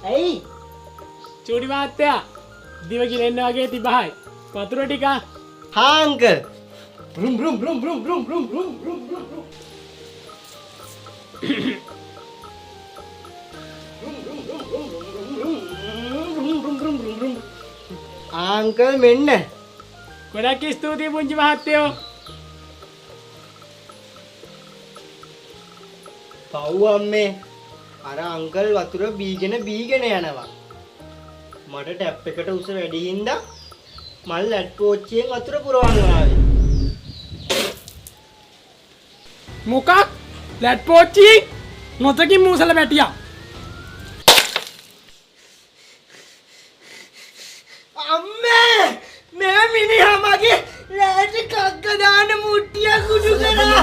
ඇයි? චූටි මහත්තයා දිව කිරෙන්න වගේ තිබහයි. වතුර ටික. හා අංකල්. බ්‍රුම් බ්‍රුම් බ්‍රුම් බ්‍රුම් බ්‍රුම් බ්‍රුම් බ්‍රුම් බ්‍රුම් බ්‍රුම්. අංකල් මෙන්න. ගොඩක් ස්තුතියි පුංචි මහත්තයෝ. පව් අම්මේ. අර අංකල් වතුර බීගෙන යනවා. මට ටැප් එකට උස වැඩි හින්දා මල් ලැට් පෝච්චියෙන් වතුර පුරවන්න ආවේ. මොකක්? ලැට් පෝච්චි නොතකින් මූසල පැටියා. අම්මේ! මේ මිනිහා මගේ ලෑට කක්ක දාන මුට්ටියක් උඩු කරා.